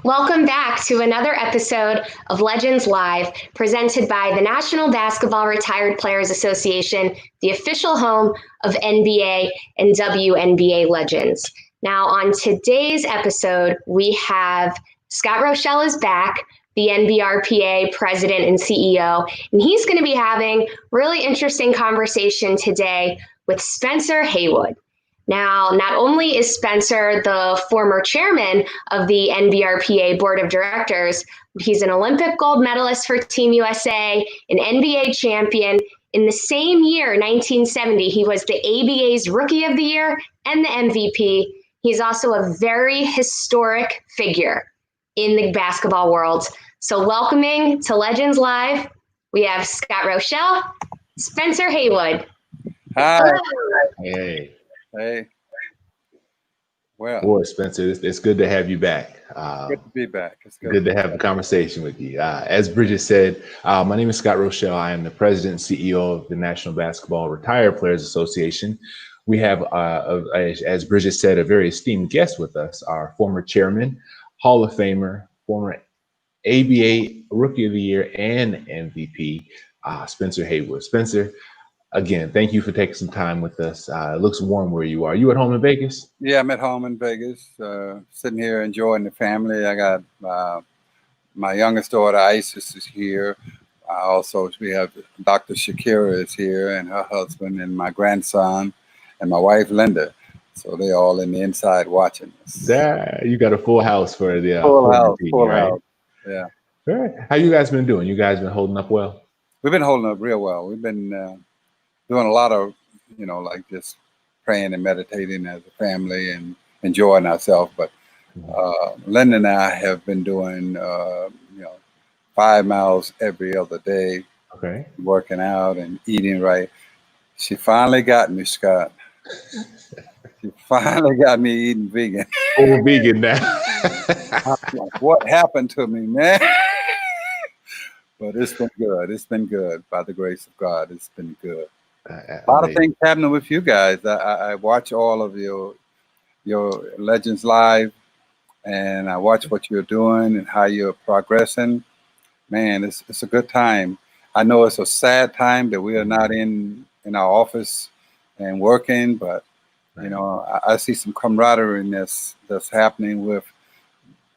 Welcome back to another episode of Legends Live, presented by the National Basketball Retired Players Association, the official home of NBA and WNBA legends. Now, on today's episode, we have Scott Rochelle is back, the NBRPA president and CEO, and he's going to be having really interesting conversation today with Spencer Haywood. Now, not only is Spencer the former chairman of the NBRPA board of directors, he's an Olympic gold medalist for Team USA, an NBA champion. In the same year, 1970, he was the ABA's Rookie of the Year and the MVP. He's also a very historic figure in the basketball world. So welcoming to Legends Live, we have Scott Rochelle, Spencer Haywood. Hi. Hello. Hey. Hey. Well, boy, Spencer, it's good to have you back. Good to be back. It's good to have a conversation with you. As Bridget said, my name is Scott Rochelle. I am the president and CEO of the National Basketball Retired Players Association. We have, as Bridget said, a very esteemed guest with us, our former chairman, Hall of Famer, former ABA Rookie of the Year and MVP, Spencer Haywood. Spencer, again, thank you for taking some time with us. It looks warm where you are. You at home in Vegas? Yeah, I'm at home in Vegas, sitting here enjoying the family. I got my youngest daughter, Isis, is here. We have Dr. Shakira is here and her husband and my grandson and my wife, Linda. So they're all in the inside watching us. You got a full house for the full house. Yeah. All right. How you guys been doing? You guys been holding up well? We've been holding up real well. We've been doing a lot of, like just praying and meditating as a family and enjoying ourselves. But Linda and I have been doing, 5 miles every other day, okay, working out and eating right. She finally got me, Scott. She finally got me eating vegan. Oh, vegan now. Like, what happened to me, man? But it's been good. It's been good. By the grace of God, it's been good. A lot of things happening with you guys. I watch all of your Legends Live, and I watch what you're doing and how you're progressing. Man, it's a good time. I know it's a sad time that we are not in our office and working, but I see some camaraderie that's happening with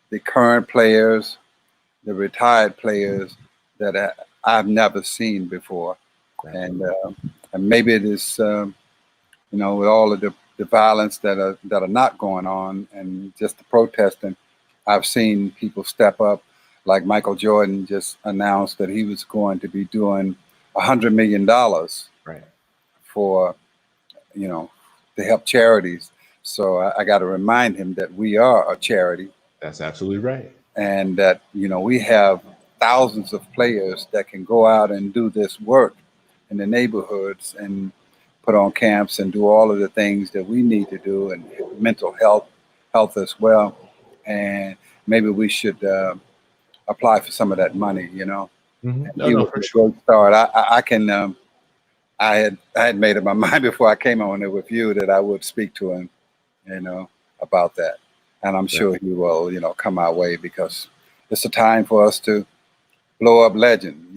the current players, the retired players that I've never seen before. And maybe it is, with all of the violence that are not going on and just the protesting, I've seen people step up. Like Michael Jordan just announced that he was going to be doing $100 million for, to help charities. So I got to remind him that we are a charity. That's absolutely right. And that, we have thousands of players that can go out and do this work in the neighborhoods and put on camps and do all of the things that we need to do, and mental health as well. And maybe we should apply for some of that money, Mm-hmm. No, for sure. Start. I had made up my mind before I came on there with you that I would speak to him, about that. And I'm sure he will, come our way, because it's a time for us to blow up legend,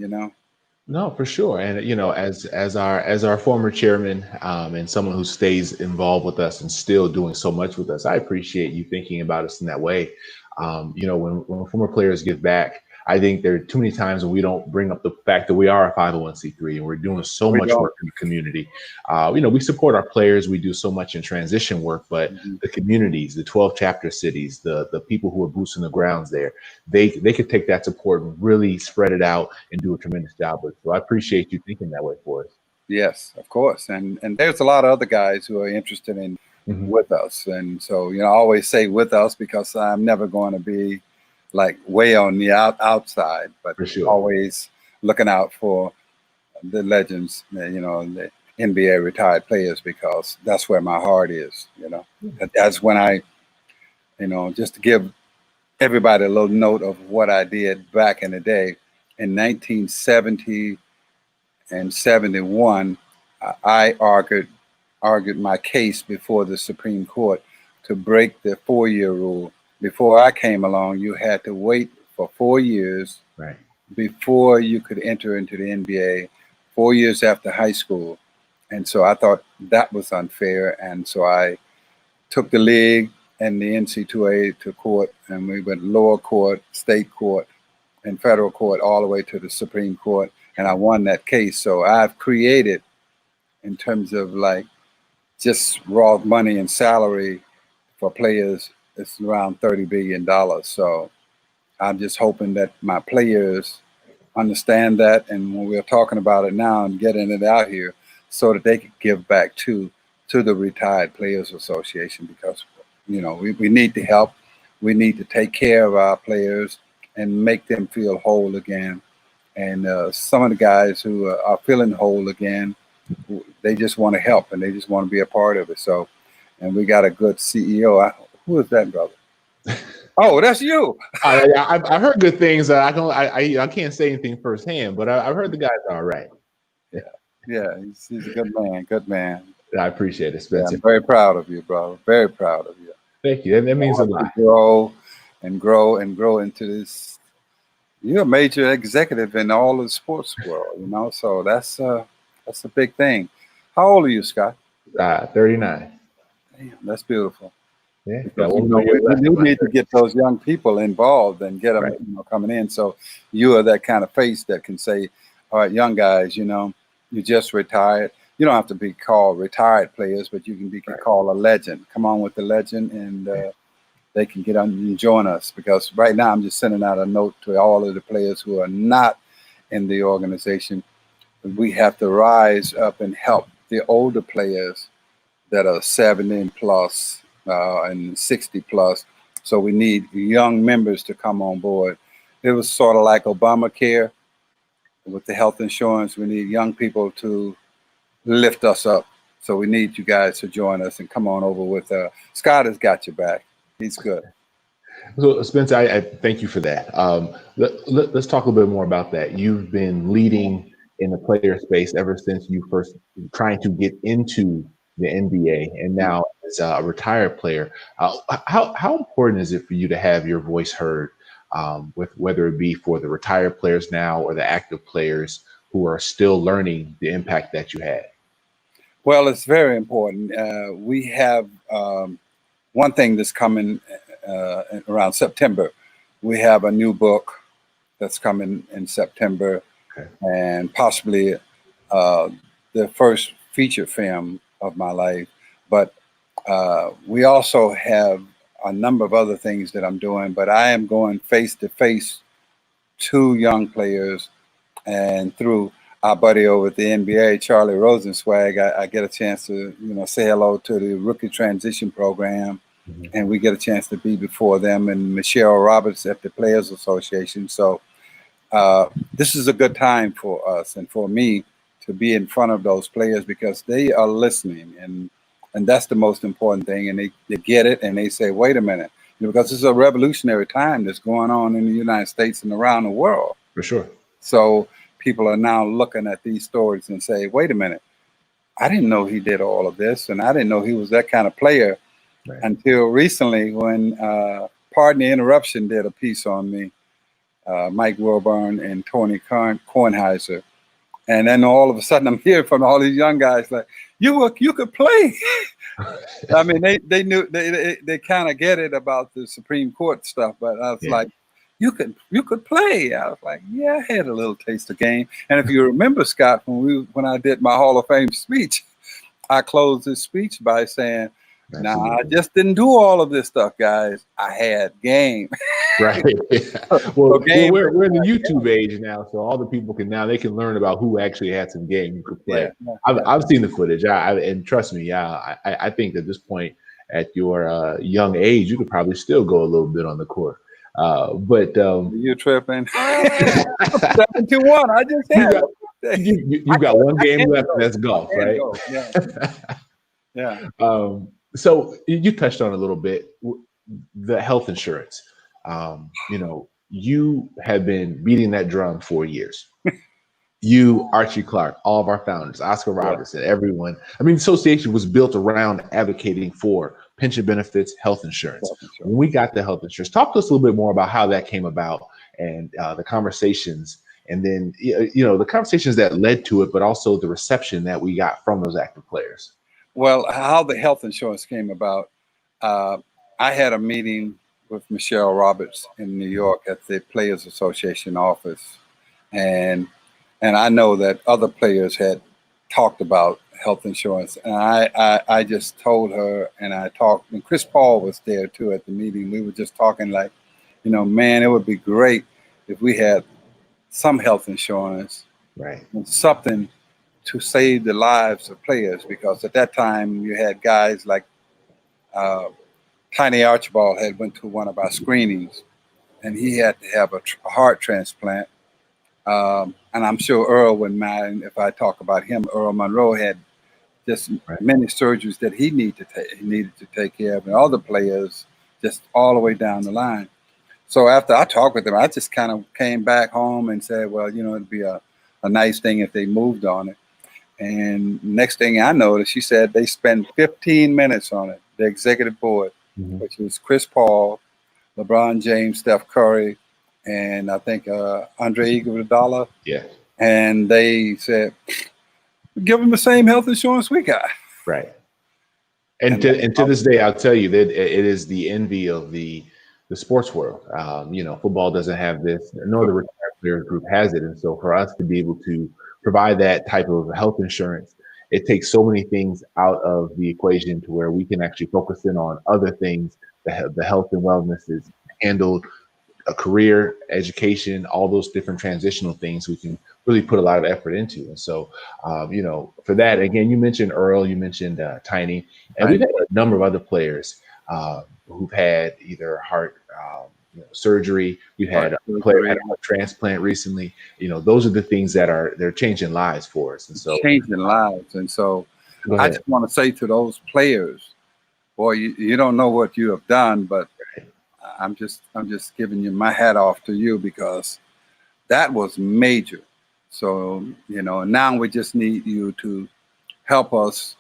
No, for sure. And as our former chairman, and someone who stays involved with us and still doing so much with us, I appreciate you thinking about us in that way. When former players give back, I think there are too many times when we don't bring up the fact that we are a 501c3 and we're doing so much work in the community. We support our players. We do so much in transition work, but the communities, the 12 chapter cities, the people who are boots on the grounds there, they could take that support and really spread it out and do a tremendous job with it. So I appreciate you thinking that way for us. Yes, of course. And there's a lot of other guys who are interested in with us. And so, I always say with us because I'm never going to be like way on the outside, but for sure, always looking out for the legends, the NBA retired players, because that's where my heart is, That's when I, just to give everybody a little note of what I did back in the day. In 1970 and 71, I argued my case before the Supreme Court to break the 4-year rule before I came along, you had to wait for 4 years Right. before you could enter into the NBA, 4 years after high school. And so I thought that was unfair. And so I took the league and the NC2A to court, and we went lower court, state court, and federal court, all the way to the Supreme Court. And I won that case. So I've created, in terms of like just raw money and salary for players, it's around $30 billion. So I'm just hoping that my players understand that, and when we're talking about it now and getting it out here, so that they can give back to the Retired Players Association, because we need the help. We need to take care of our players and make them feel whole again. And some of the guys who are feeling whole again, they just want to help and they just want to be a part of it. So, and we got a good CEO. Who is that, brother? Oh, that's you. I heard good things. I can't say anything firsthand, but I've heard the guy's all right. Yeah, he's a good man. Good man. I appreciate it, Spencer. Yeah, I'm very proud of you, bro. Very proud of you. Thank you. That means a lot. Grow and grow and grow into this. You're a major executive in all of the sports world, so that's a big thing. How old are you, Scott? 39. Damn, that's beautiful. Yeah, because, we do need to get those young people involved and get them coming in. So you are that kind of face that can say, all right, young guys, you just retired. You don't have to be called retired players, but you can be called a legend. Come on with the legend, and they can get on and join us. Because right now I'm just sending out a note to all of the players who are not in the organization. We have to rise up and help the older players that are 70 plus and 60 plus. So we need young members to come on board. It was sort of like Obamacare with the health insurance. We need young people to lift us up. So we need you guys to join us and come on over with Scott has got your back. He's good. So Spencer, I thank you for that. Let's talk a little bit more about that. You've been leading in the player space ever since you first trying to get into the NBA, and now as a retired player. How important is it for you to have your voice heard, with whether it be for the retired players now or the active players who are still learning the impact that you had? Well, it's very important. We have one thing that's coming around September. We have a new book that's coming in September, and possibly the first feature film of my life. But we also have a number of other things that I'm doing, but I am going face to face to young players, and through our buddy over at the NBA, Charlie Rosenswag, I get a chance to say hello to the rookie transition program, and we get a chance to be before them, and Michelle Roberts at the Players Association. So this is a good time for us and for me to be in front of those players, because they are listening, and that's the most important thing. And they get it, and they say, wait a minute, because this is a revolutionary time that's going on in the United States and around the world. For sure. So people are now looking at these stories and say, wait a minute, I didn't know he did all of this, and I didn't know he was that kind of player until recently when Pardon the Interruption did a piece on me, Mike Wilburn and Tony Kornheiser. And then all of a sudden I'm hearing from all these young guys like, you could play. I mean, they knew, they kind of get it about the Supreme Court stuff, but I was like, you could play. I was like, yeah, I had a little taste of game. And if you remember, Scott, when I did my Hall of Fame speech, I closed this speech by saying, I just didn't do all of this stuff, guys. I had game. Right. Well, we're in the YouTube age now, so all the people they can learn about who actually had some game who could play. I've seen the footage, and trust me, I think at this point, at your young age, you could probably still go a little bit on the court. But you're tripping. 7-1. I just had you got one game left, and that's golf, right? Yeah. So you touched on a little bit the health insurance. You have been beating that drum for years. You, Archie Clark, all of our founders, Oscar Robertson, everyone. I mean, the association was built around advocating for pension benefits, health insurance. Health insurance. When we got the health insurance, talk to us a little bit more about how that came about and the conversations, and then the conversations that led to it, but also the reception that we got from those active players. Well, how the health insurance came about, I had a meeting with Michelle Roberts in New York at the Players Association office, and I know that other players had talked about health insurance, and I just told her, and I talked, and Chris Paul was there too at the meeting. We were just talking like, man, it would be great if we had some health insurance, right, and something to save the lives of players, because at that time you had guys like Tiny Archibald had went to one of our screenings, and he had to have a heart transplant. And I'm sure Earl wouldn't mind if I talk about him. Earl Monroe had just many surgeries that he needed to take care of, and other players just all the way down the line. So after I talked with them, I just kind of came back home and said, well, it'd be a nice thing if they moved on it. And next thing I noticed, she said they spent 15 minutes on it, the executive board, which was Chris Paul, LeBron James, Steph Curry, and I think Andre Iguodala. Yeah. And they said, give them the same health insurance we got. Right. And to this day, I'll tell you that it is the envy of the sports world. Football doesn't have this, no other retired players group has it. And so for us to be able to provide that type of health insurance, it takes so many things out of the equation to where we can actually focus in on other things. The health and wellness is handled, a career, education, all those different transitional things we can really put a lot of effort into. And so, for that, again, you mentioned Earl, you mentioned Tiny, and we've had a number of other players who've had either heart surgery. We've had a player had a heart transplant recently. Those are the things that they're changing lives for us. And so changing lives. And so I just want to say to those players, boy, you don't know what you have done, but I'm just giving you my hat off to you, because that was major. So, now we just need you to help us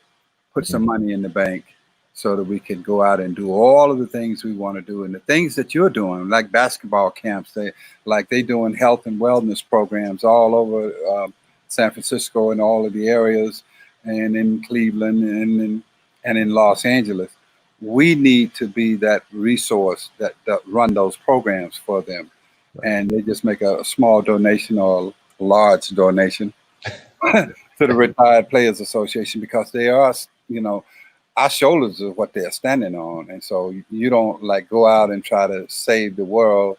put some money in the bank so that we can go out and do all of the things we want to do, and the things that you're doing, like basketball camps. They doing health and wellness programs all over San Francisco and all of the areas, and in Cleveland and in Los Angeles. We need to be that resource that run those programs for them. And they just make a small donation or a large donation to the Retired Players Association, because they are, our shoulders are what they're standing on. And so you don't go out and try to save the world.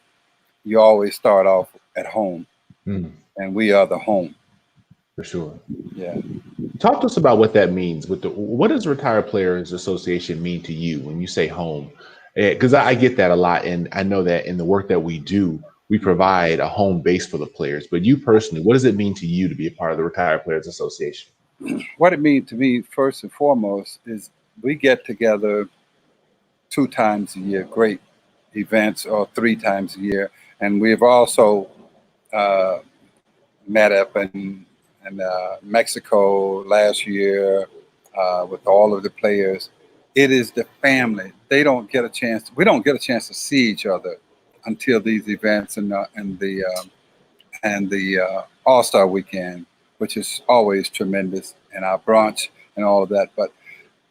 You always start off at home, and we are the home. For sure. Yeah. Talk to us about what that means. What does Retired Players Association mean to you when you say home? Because I get that a lot, and I know that in the work that we do, we provide a home base for the players. But you personally, what does it mean to you to be a part of the Retired Players Association? What it means to me, first and foremost, is we get together 2 times a year, great events, or 3 times a year. And we've also met up in Mexico last year with all of the players. It is the family. We don't get a chance to see each other until these events and the All-Star weekend, which is always tremendous, and our brunch and all of that. But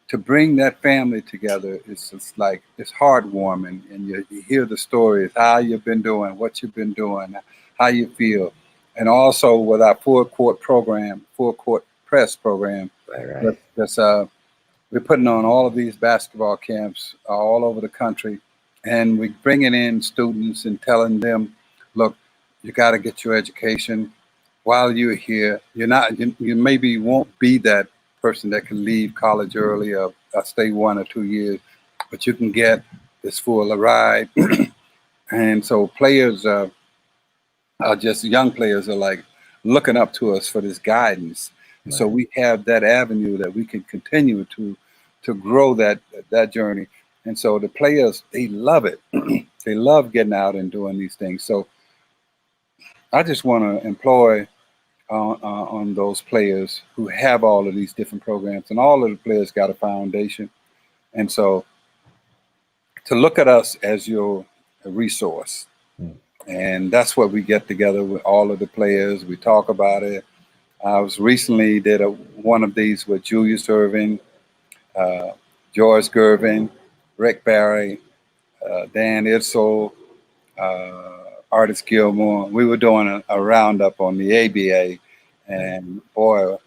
to bring that family together, it's heartwarming, and you hear the stories, how you've been doing, what you've been doing, how you feel. And also with our full court press program, that's we're putting on all of these basketball camps all over the country, and we're bringing in students and telling them, look, you got to get your education while you're here. You maybe won't be that person that can leave college early or stay 1 or 2 years, but you can get this full ride. And so players are just young players are looking up to us for this guidance. And so we have that avenue that we can continue to grow that journey. And so the players, they love it. They love getting out and doing these things. So I just want to employ on those players who have all of these different programs, and all of the players got a foundation. And so to look at us as your resource. And that's what we get together with all of the players. We talk about it. I was recently did one of these with Julius Irving, George Gervin, Rick Barry, Dan Itzel, Artis Gilmore. We were doing a roundup on the ABA, and boy,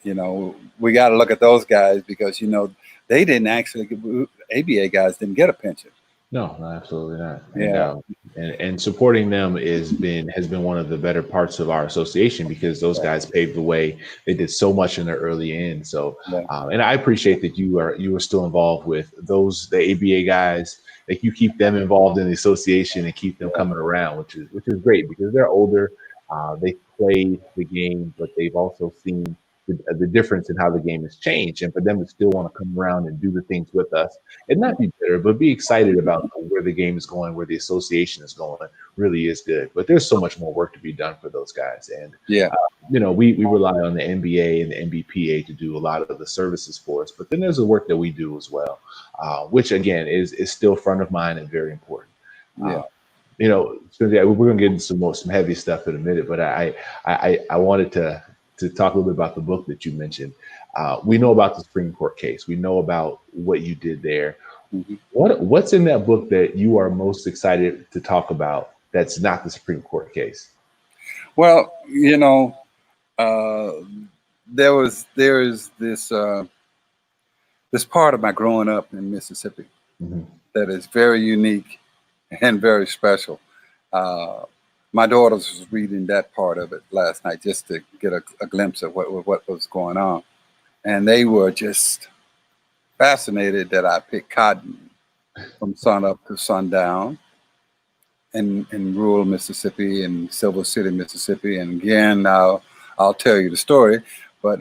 you know, we got to look at those guys because, you know, they didn't actually, ABA guys didn't get a pension. No, absolutely not. Yeah. And supporting them has been one of the better parts of our association because those guys paved the way. They did so much in the early end. So, and I appreciate that you were still involved with the ABA guys. Like you keep them involved in the association and keep them coming around, which is great because they're older. They played the game, but they've also seen the difference in how the game has changed, and for them to still want to come around and do the things with us and not be bitter, but be excited about where the game is going, where the association is going, really is good. But there's so much more work to be done for those guys, and you know, we rely on the NBA and the NBPA to do a lot of the services for us, but then there's the work that we do as well, which again is still front of mind and very important. You know, so we're gonna get into some heavy stuff in a minute, but I wanted to talk a little bit about the book that you mentioned. We know about the Supreme Court case. We know about what you did there. What's in that book that you are most excited to talk about that's not the Supreme Court case? Well, you know, there is this this part of my growing up in Mississippi that is very unique and very special. My daughters was reading that part of it last night just to get a glimpse of what was going on. And they were just fascinated that I picked cotton from sun up to sundown in rural Mississippi and Silver City, Mississippi. And again, I'll tell you the story, but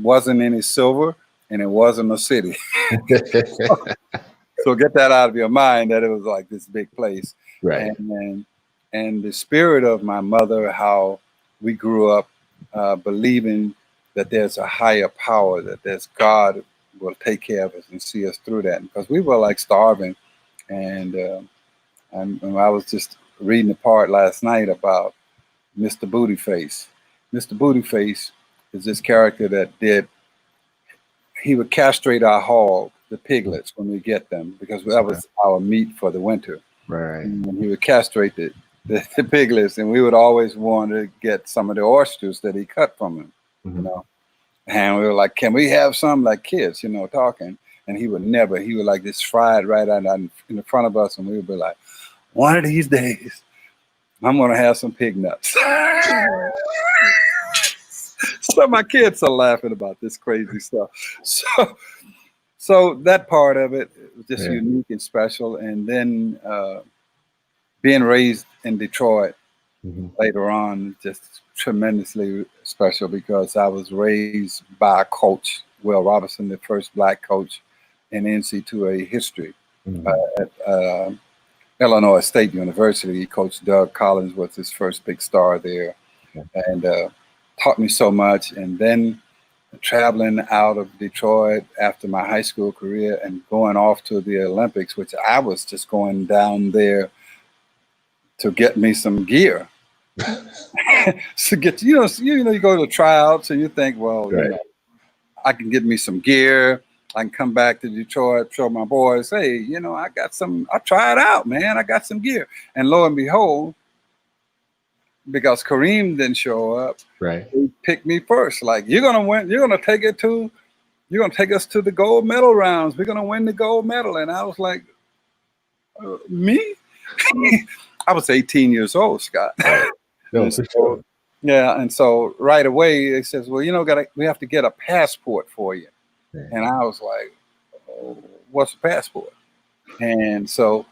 wasn't any silver and it wasn't a city. So get that out of your mind that it was like this big place. Right. And the spirit of my mother, how we grew up believing that there's a higher power, that there's God will take care of us and see us through that. Because we were like starving. And I was just reading a part last night about Mr. Bootyface. Mr. Bootyface is this character that he would castrate our hog, the piglets, when we get them, because that was our meat for the winter. Right. And he would castrate the piglets, and we would always want to get some of the oysters that he cut from them, you know. And we were like, "Can we have some?" Like kids, you know, talking. And he would never. He would like just fry it right out in the front of us, and we would be like, "One of these days, I'm gonna have some pig nuts." So my kids are laughing about this crazy stuff. So that part of it was just unique and special. And then being raised in Detroit later on, just tremendously special because I was raised by a coach, Will Robinson, the first black coach in NC2A history at Illinois State University. Coach Doug Collins was his first big star there, and taught me so much. And then traveling out of Detroit after my high school career and going off to the Olympics, which I was just going down there to get me some gear. So you go to tryouts and you think, well, you know, I can get me some gear. I can come back to Detroit, show my boys, hey, you know, I tried out, man. I got some gear. And lo and behold, because Kareem didn't show up, he picked me first. Like, you're gonna win. You're gonna take us to the gold medal rounds. We're gonna win the gold medal. And I was like, me? I was 18 years old, Scott. No, for sure. Yeah, and so right away they says, well, you know, we have to get a passport for you. And I was like, oh, what's a passport? And so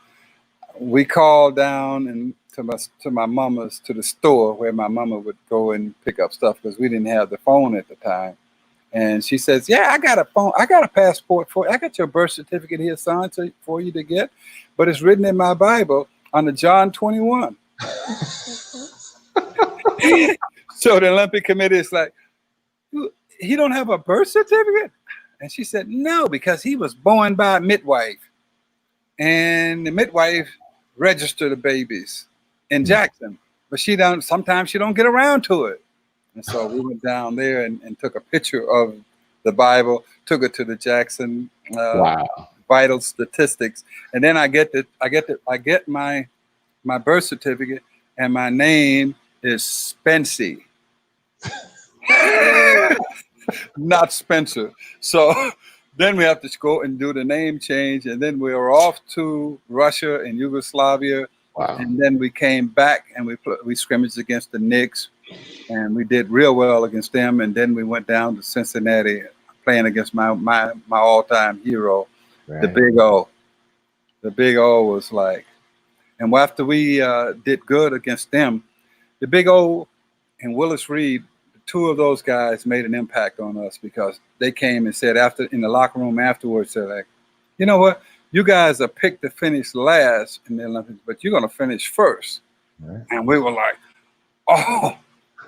we called down and to my mama's, to the store where my mama would go and pick up stuff because we didn't have the phone at the time. And she says, yeah, I got a phone. I got a passport for you. I got your birth certificate here, son, for you to get. But it's written in my Bible under John 21. So the Olympic Committee is like, he don't have a birth certificate? And she said, no, because he was born by a midwife. and the midwife registered the babies in Jackson, but sometimes she don't get around to it. And so we went down there and took a picture of the Bible, took it to the Jackson vital statistics, and then I get my birth certificate, and my name is Spency, not Spencer. So then we have to go and do the name change, and then we were off to Russia and Yugoslavia, and then we came back and we scrimmaged against the Knicks, and we did real well against them, and then we went down to Cincinnati playing against my all-time hero, the Big O. The Big O was like, and after we did good against them, the Big O and Willis Reed, the two of those guys made an impact on us, because they came and said in the locker room afterwards, they're like, you know what, you guys are picked to finish last in the Olympics, but you're going to finish first. And we were like, oh,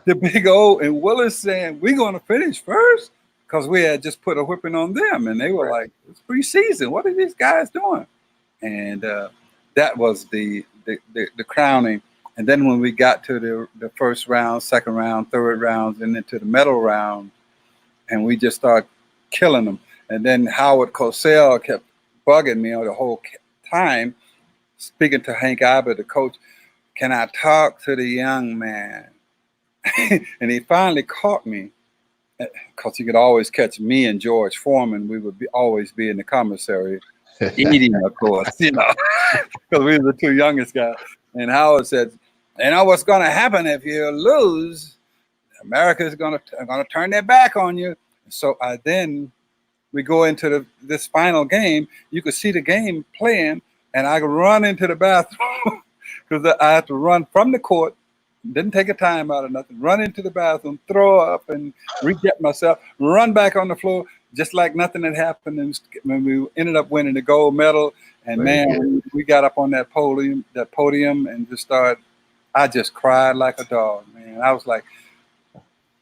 the Big O and Willis saying we're going to finish first, because we had just put a whipping on them, and they were like, it's preseason. What are these guys doing? And that was the crowning. And then when we got to the first round, second round, third rounds, and into the medal round, and we just started killing them. And then Howard Cosell kept bugging me the whole time, speaking to Hank Albert, the coach, can I talk to the young man? And he finally caught me, because he could always catch me and George Foreman. We would always be in the commissary eating, of course, because we were the two youngest guys. And Howard said, you know what's going to happen if you lose? America is going to turn their back on you. So then we go into this final game. You could see the game playing, and I could run into the bathroom because I had to run from the court. Didn't take a time out of nothing. Run into the bathroom, throw up, and re-get myself. Run back on the floor, just like nothing had happened. And when we ended up winning the gold medal, and man, we got up on that podium, and just started. I just cried like a dog, man. I was like,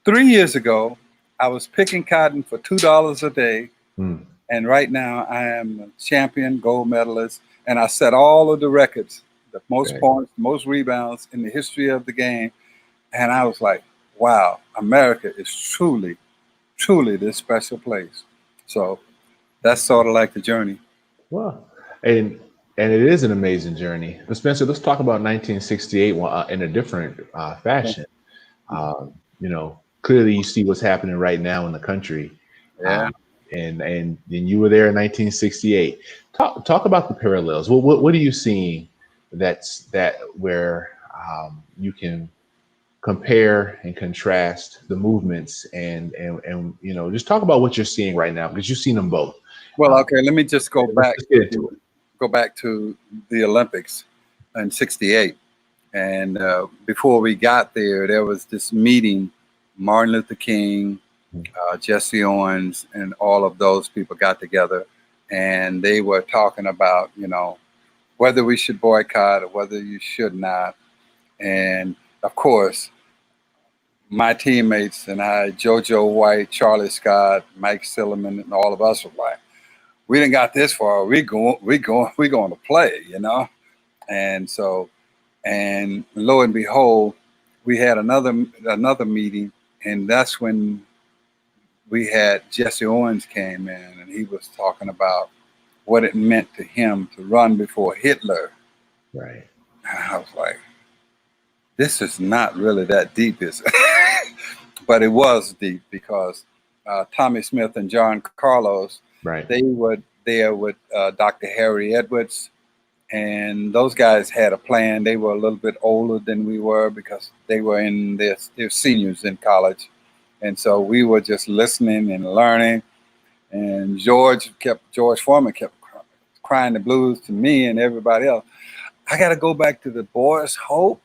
3 years ago, I was picking cotton for $2 a day, and right now I am a champion gold medalist, and I set all of the records. The most points, the most rebounds in the history of the game. And I was like, wow, America is truly, truly this special place. So that's sort of like the journey. Wow. And it is an amazing journey. But Spencer, let's talk about 1968 in a different fashion. Clearly you see what's happening right now in the country. Yeah. And you were there in 1968. Talk about the parallels. What are you seeing where you can compare and contrast the movements and just talk about what you're seeing right now, because you've seen them both. Well, okay, let me just go back to the Olympics in '68, and before we got there was this meeting. Martin Luther King, Jesse Owens, and all of those people got together, and they were talking about whether we should boycott or whether you should not. And of course, my teammates and I, JoJo White, Charlie Scott, Mike Silliman, and all of us were like, we didn't got this far. We going to play, And so, and lo and behold, we had another meeting, and that's when we had Jesse Owens came in, and he was talking about what it meant to him to run before Hitler. Right. And I was like, this is not really that deep, is it? But it was deep, because Tommy Smith and John Carlos, they were there with Dr. Harry Edwards, and those guys had a plan. They were a little bit older than we were, because they were in their seniors in college. And so we were just listening and learning. And George Foreman kept crying the blues to me and everybody else. I got to go back to the boys' home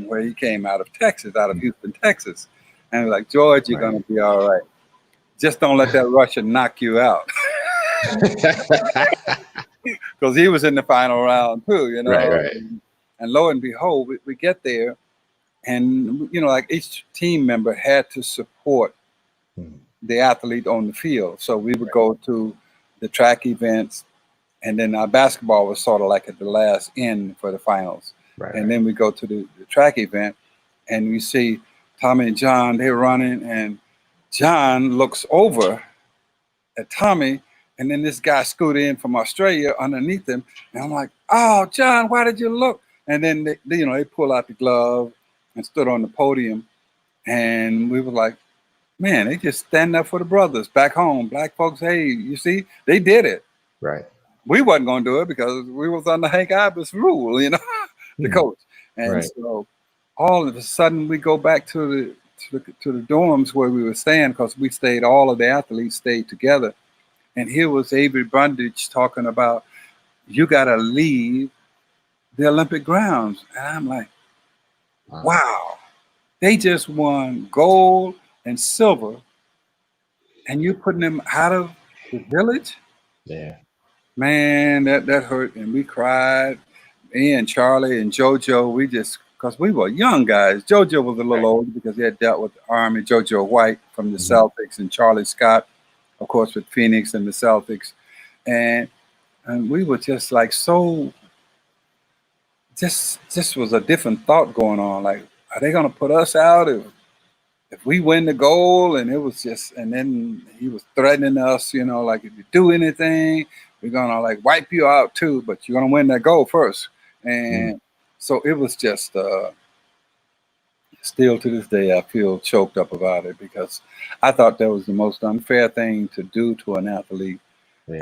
where he came out of Texas, out of Houston, Texas. And like, George, you're going to be all right. Just don't let that Russian knock you out. Because he was in the final round too, Right. And lo and behold, we get there, and like each team member had to support the athlete on the field. So we would go to the track events, And then our basketball was sort of like at the last end for the finals. Right. And then we go to the track event, and we see Tommy and John, they're running, and John looks over at Tommy, and then this guy scooted in from Australia underneath him. And I'm like, oh, John, why did you look? And then they pull out the glove and stood on the podium. And we were like, man, they just stand up for the brothers back home. Black folks, hey, you see, they did it. Right. We wasn't going to do it because we was under Hank Iba's rule, the coach. And so all of a sudden we go back to the dorms where we were staying, because we stayed, all of the athletes stayed together. And here was Avery Brundage talking about, you got to leave the Olympic grounds. And I'm like, wow, they just won gold and silver, and you're putting them out of the village? Yeah. Man, that hurt, and we cried. Me and Charlie and JoJo, because we were young guys. JoJo was a little older because he had dealt with the Army. JoJo White from the Celtics, and Charlie Scott, of course, with Phoenix and the Celtics. And we were just like, so, just was a different thought going on. Like, are they going to put us out if we win the gold? And it was just, and then he was threatening us, like, if you do anything, we're going to like wipe you out too, but you're going to win that gold first. And so it was just, still to this day, I feel choked up about it, because I thought that was the most unfair thing to do to an athlete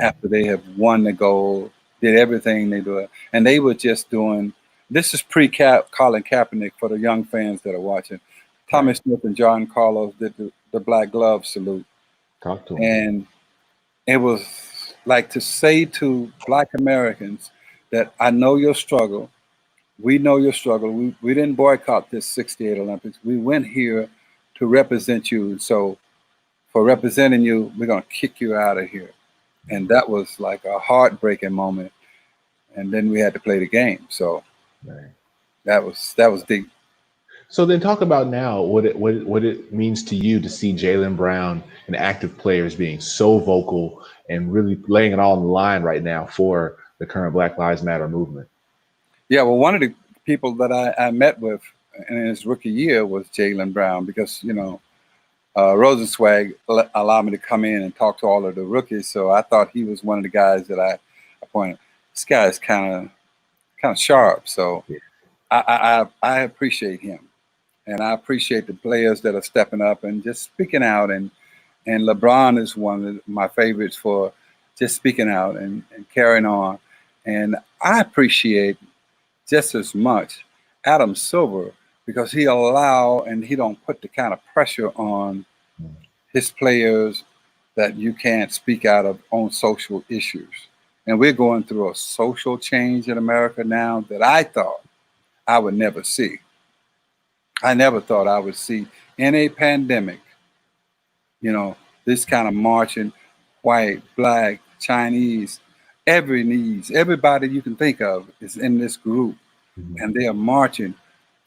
after they have won the gold, did everything they do. And they were just doing, this is pre-Colin Kaepernick for the young fans that are watching. Tommy Smith and John Carlos did the black glove salute. Talk to him. And it was like to say to Black Americans that I know your struggle. We know your struggle. We didn't boycott this 68 Olympics. We went here to represent you. So for representing you, we're going to kick you out of here. And that was like a heartbreaking moment. And then we had to play the game. So that was deep. So then talk about now what it means to you to see Jaylen Brown and active players being so vocal and really laying it all on the line right now for the current Black Lives Matter movement. Yeah, well, one of the people that I met with in his rookie year was Jaylen Brown, because, Rosenzweig allowed me to come in and talk to all of the rookies. So I thought he was one of the guys that I pointed, this guy is kind of sharp. So I appreciate him. And I appreciate the players that are stepping up and just speaking out. And LeBron is one of my favorites for just speaking out and carrying on. And I appreciate just as much Adam Silver, because he don't put the kind of pressure on his players that you can't speak out of on social issues. And we're going through a social change in America now that I thought I would never see. I never thought I would see in a pandemic, this kind of marching, white, black, Chinese, everybody you can think of is in this group. And they are marching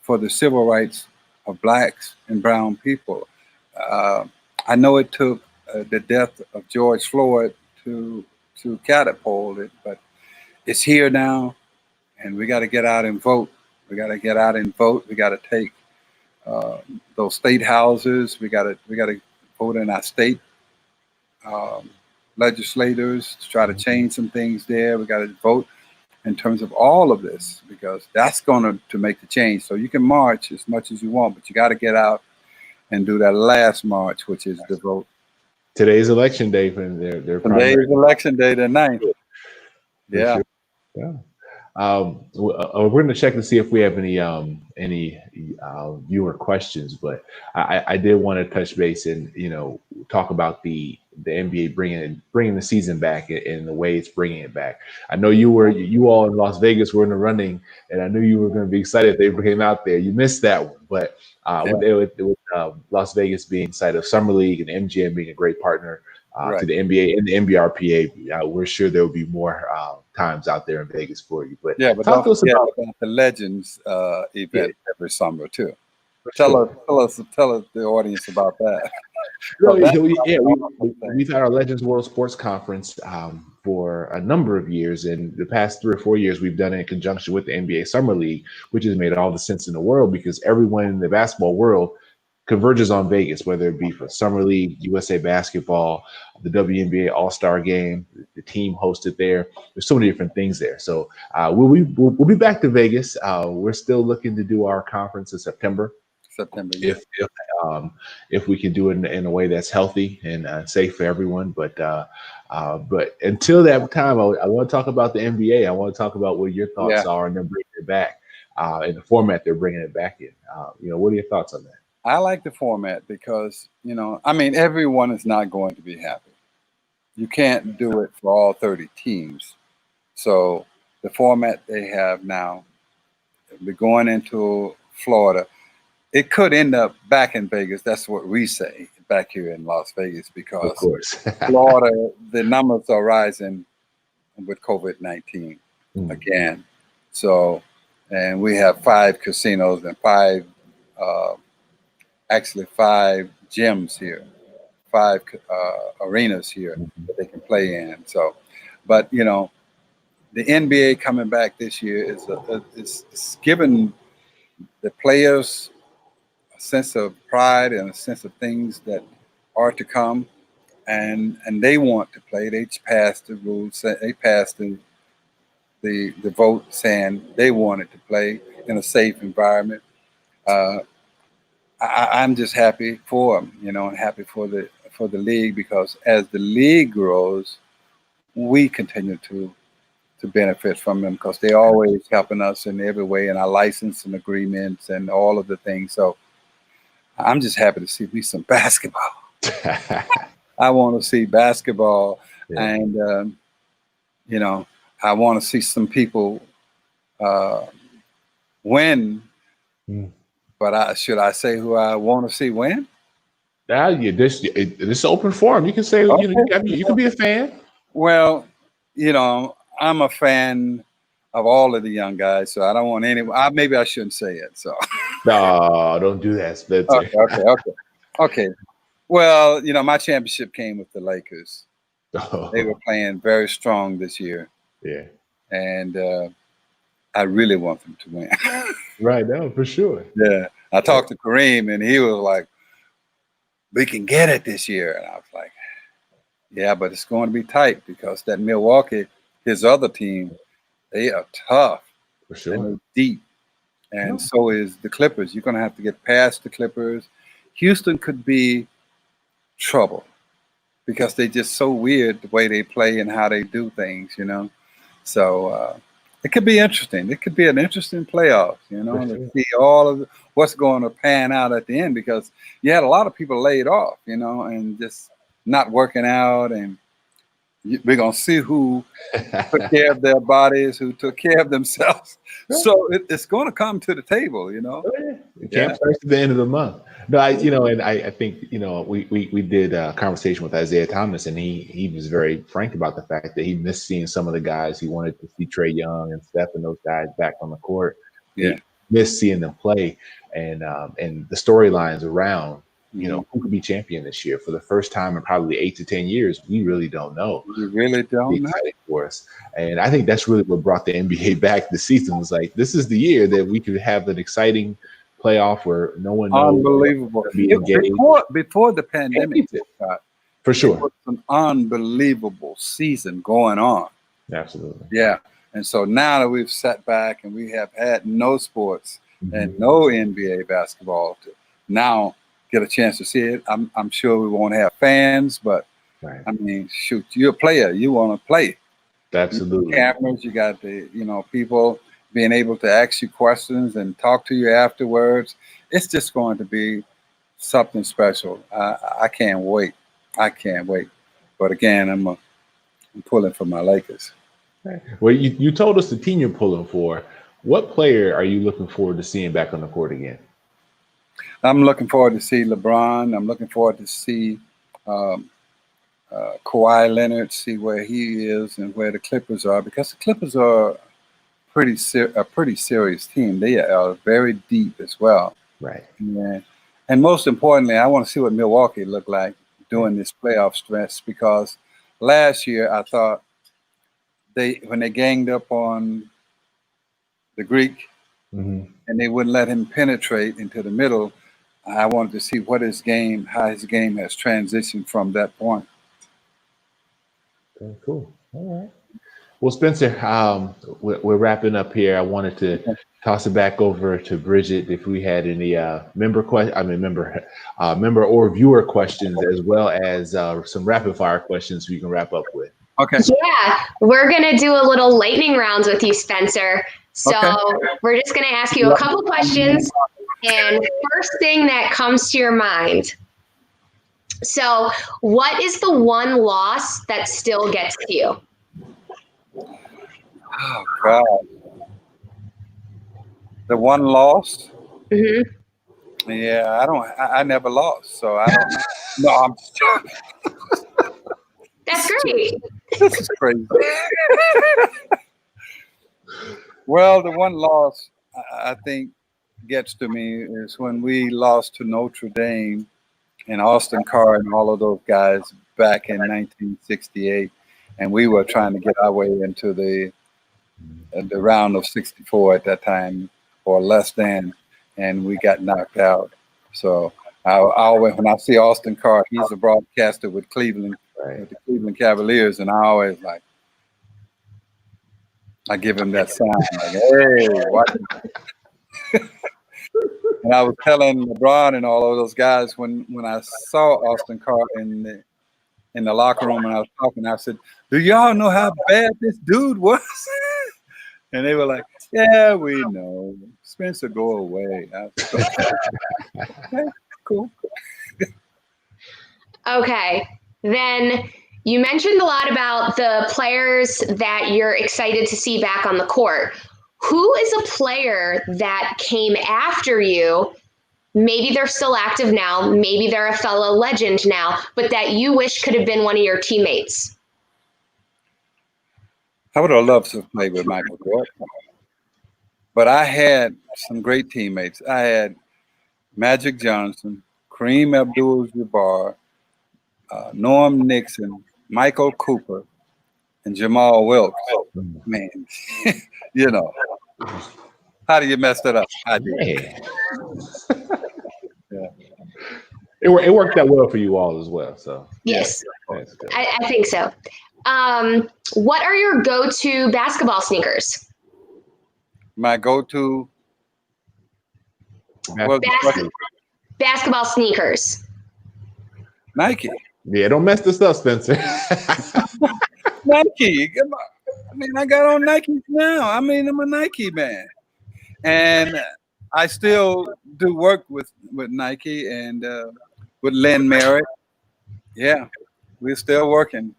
for the civil rights of blacks and brown people. I know it took the death of George Floyd to catapult it, but it's here now, and we got to get out and vote. We got to get out and vote. We got to take those state houses. We got to vote in our state legislators to try to change some things there. We got to vote in terms of all of this, because that's going to make the change. So you can march as much as you want, but you got to get out and do that last march, which is the vote. Today's election day for their Today's election day, the 9th. Yeah. Sure. Yeah. We're going to check to see if we have any viewer questions, but I did want to touch base and talk about the NBA bringing the season back and the way it's bringing it back. I know you all in Las Vegas were in the running, and I knew you were going to be excited if they came out there. You missed that one, but with Las Vegas being site of Summer League and MGM being a great partner to the NBA and the NBRPA, we're sure there will be more times out there in Vegas for you. But talk to us about the Legends event every summer too. Tell us the audience about that. No, that's we've had our Legends World Sports Conference for a number of years, and the past 3 or 4 years we've done it in conjunction with the NBA Summer League, which has made all the sense in the world because everyone in the basketball world converges on Vegas, whether it be for Summer League, USA Basketball, the WNBA All-Star Game, the team hosted there. There's so many different things there. So we'll be back to Vegas. We're still looking to do our conference in September. Yeah. If we can do it in a way that's healthy and safe for everyone. But until that time, I want to talk about the NBA. I want to talk about what your thoughts are, and then bring it back in the format they're bringing it back in. What are your thoughts on that? I like the format because, everyone is not going to be happy. You can't do it for all 30 teams. So the format they have now, we're going into Florida. It could end up back in Vegas. That's what we say back here in Las Vegas, because of course. Florida, the numbers are rising with COVID-19 again. So, and we have 5 casinos and 5 gyms here, 5 arenas here that they can play in. So, but the NBA coming back this year is giving the players a sense of pride and a sense of things that are to come, and they want to play. They passed the rules. They passed the vote saying they wanted to play in a safe environment. I'm just happy for them, and happy for the league, because as the league grows, we continue to benefit from them, because they're always helping us in every way in our licensing agreements and all of the things. So I'm just happy to see some basketball. I want to see basketball, and I want to see some people win. But should I say who I want to see win? This is open forum. You can say you can be a fan. Well, I'm a fan of all of the young guys, so I don't want anyone. Maybe I shouldn't say it. So no, don't do that, Spencer. Okay. Well, my championship came with the Lakers. Oh. They were playing very strong this year. Yeah. And I really want them to win. Right, no, for sure. Yeah. I talked to Kareem, and he was like, "We can get it this year." And I was like, "Yeah, but it's going to be tight, because that Milwaukee, his other team, they are tough. For sure. And they're deep. And so is the Clippers. You're going to have to get past the Clippers. Houston could be trouble, because they're just so weird the way they play and how they do things, So it could be interesting. It could be an interesting playoff, to see all of what's going to pan out at the end, because you had a lot of people laid off, and just not working out. And we're going to see who took care of their bodies, who took care of themselves. So it's going to come to the table, The camp starts at the end of the month. No, I think, we did a conversation with Isaiah Thomas, and he was very frank about the fact that he missed seeing some of the guys. He wanted to see Trae Young and Steph and those guys back on the court. Yeah. He missed seeing them play, and the storylines around, who could be champion this year for the first time in probably 8 to 10 years. We really don't know. We really don't know. Exciting for us. And I think that's really what brought the NBA back this season. Was like, this is the year that we could have an exciting playoff where no one knows. Unbelievable. Before the pandemic, for sure, it was an unbelievable season going on. Absolutely. Yeah. And so now that we've sat back and we have had no sports and no NBA basketball to now get a chance to see it, I'm sure we won't have fans, but I mean, shoot, you're a player. You want to play. Absolutely. You got cameras, you got the people being able to ask you questions and talk to you afterwards. It's just going to be something special. I can't wait. I can't wait. But again, I'm pulling for my Lakers. Well, you told us the team you're pulling for. What player are you looking forward to seeing back on the court again? I'm looking forward to see LeBron. I'm looking forward to see Kawhi Leonard, see where he is and where the Clippers are, because the Clippers are a pretty serious team. They are very deep as well. Right. Yeah. And most importantly, I want to see what Milwaukee looked like during this playoff stretch, because last year I thought when they ganged up on the Greek and they wouldn't let him penetrate into the middle, I wanted to see how his game has transitioned from that point. Okay, cool. All right. Well, Spencer, we're wrapping up here. I wanted to toss it back over to Bridget if we had any member or viewer questions, as well as some rapid fire questions we can wrap up with. Okay. Yeah, we're gonna do a little lightning rounds with you, Spencer. So we're just gonna ask you a couple questions, and first thing that comes to your mind. So, what is the one loss that still gets to you? Oh God, the one loss. Mm-hmm. Yeah, I never lost, so I don't know. No, I'm just joking. That's great. This is crazy. Well, the one loss I think gets to me is when we lost to Notre Dame and Austin Carr and all of those guys back in 1968, and we were trying to get our way into the round of 64 at that time, or less than, and we got knocked out. So I always, when I see Austin Carr, he's a broadcaster with Cleveland, with the Cleveland Cavaliers, and I always I give him that sign, like, hey, watch. And I was telling LeBron and all of those guys when I saw Austin Carr in the locker room and I was talking, I said, "Do y'all know how bad this dude was?" And they were like, "Yeah, we know. Spencer, go away." I said, okay, cool. Okay, then you mentioned a lot about the players that you're excited to see back on the court. Who is a player that came after you? Maybe they're still active now, maybe they're a fellow legend now, but that you wish could have been one of your teammates? I would have loved to play with Michael Jordan, but I had some great teammates. I had Magic Johnson, Kareem Abdul-Jabbar, Norm Nixon, Michael Cooper, and Jamal Wilkes. Man, you know, how do you mess that up? I did. Yeah. It worked out well for you all as well. So yes, I think so. What are your go-to basketball sneakers? My go-to basketball sneakers. Nike. Yeah, don't mess this up, Spencer. Nike. I mean, I got on Nikes now. I mean, I'm a Nike man, and I still do work with Nike and with Lynn Merritt. Yeah, we're still working.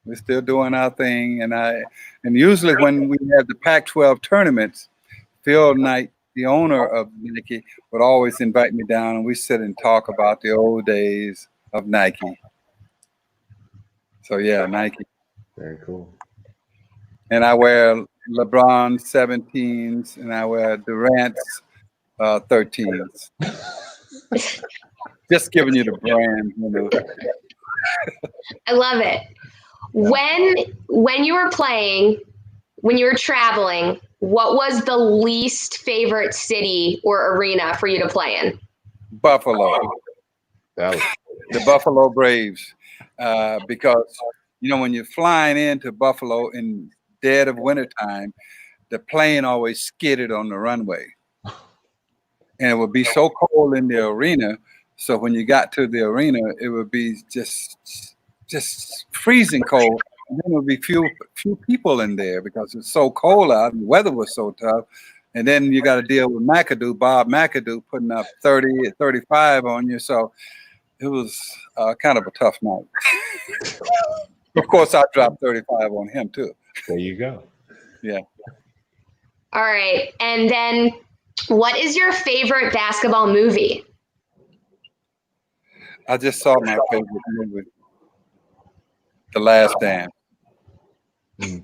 We're still doing our thing, and usually when we have the Pac-12 tournaments, Phil Knight, the owner of Nike, would always invite me down, and we sit and talk about the old days of Nike. So yeah, Nike. Very cool. And I wear LeBron 17s, and I wear Durant's 13s. Just giving you the brand, you know. I love it. When you were playing, when you were traveling, what was the least favorite city or arena for you to play in? Buffalo. The Buffalo Braves. Because, you know, when you're flying into Buffalo in dead of wintertime, the plane always skidded on the runway. And it would be so cold in the arena. So when you got to the arena, it would be just freezing cold. And then there would be few people in there because it's so cold out and the weather was so tough. And then you got to deal with Bob McAdoo, putting up 30, 35 on you. So it was kind of a tough night. Of course, I dropped 35 on him too. There you go. Yeah. All right. And then what is your favorite basketball movie? I just saw my favorite movie, The Last Dance.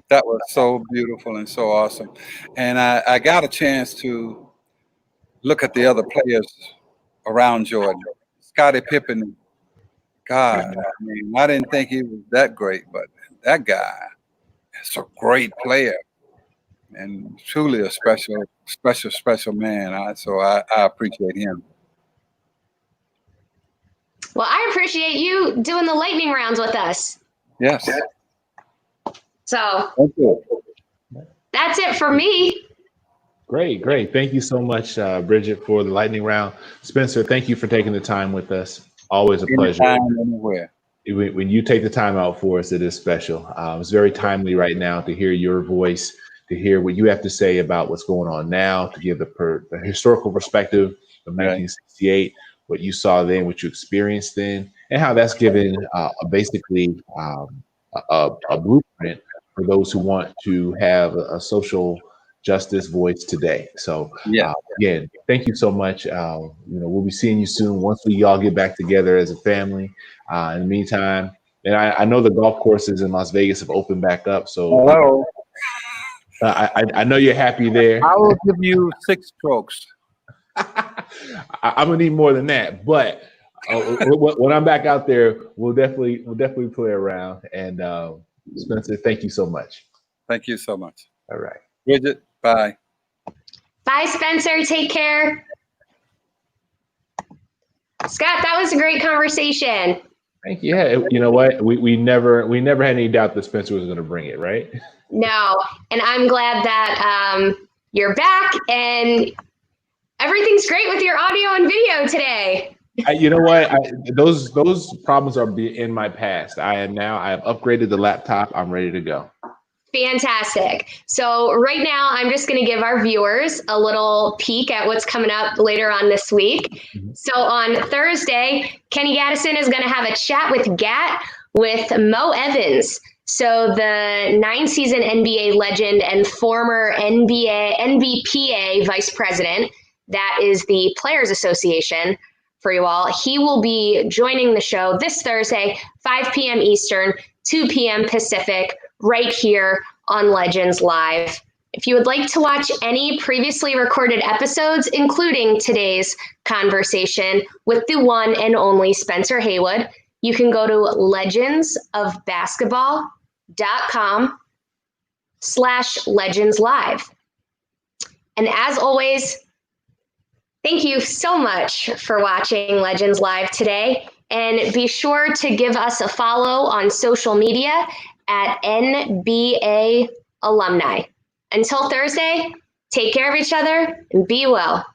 That was so beautiful and so awesome. And I got a chance to look at the other players around Jordan. Scottie Pippen, God, I mean, I didn't think he was that great, but that guy is a great player and truly a special man. So I appreciate him. Well, I appreciate you doing the lightning rounds with us. Yes. So Thank you. that's it for me. Great. Thank you so much, Bridget, for the lightning round. Spencer, thank you for taking the time with us. Always a pleasure. Anytime, anywhere. When you take the time out for us, it is special. It's very timely right now to hear your voice, to hear what you have to say about what's going on now, to give the historical perspective of 1968, what you saw then, what you experienced then, and how that's given basically a blueprint for those who want to have a social justice voice today. So again, thank you so much. We'll be seeing you soon once we all get back together as a family. In the meantime, and I know the golf courses in Las Vegas have opened back up. So hello. I know you're happy there. I will give you 6 strokes. I'm gonna need more than that, but when I'm back out there, we'll definitely play around. And Spencer, thank you so much. Thank you so much. All right, Bridget, bye. Bye, Spencer. Take care. Scott, that was a great conversation. Thank you. Yeah, you know what? We never had any doubt that Spencer was going to bring it, right? No, and I'm glad that you're back and everything's great with your audio and video today. You know what? Those problems are in my past. I have upgraded the laptop. I'm ready to go. Fantastic. So right now, I'm just going to give our viewers a little peek at what's coming up later on this week. So on Thursday, Kenny Gaddison is going to have a chat with Gat with Mo Evans. So the 9-season NBA legend and former NBPA vice president, that is the Players Association for you all. He will be joining the show this Thursday, 5 p.m. Eastern, 2 p.m. Pacific, right here on Legends Live. If you would like to watch any previously recorded episodes, including today's conversation with the one and only Spencer Haywood, you can go to legendsofbasketball.com/legendslive. And as always, thank you so much for watching Legends Live today. And be sure to give us a follow on social media at NBA Alumni. Until Thursday, take care of each other and be well.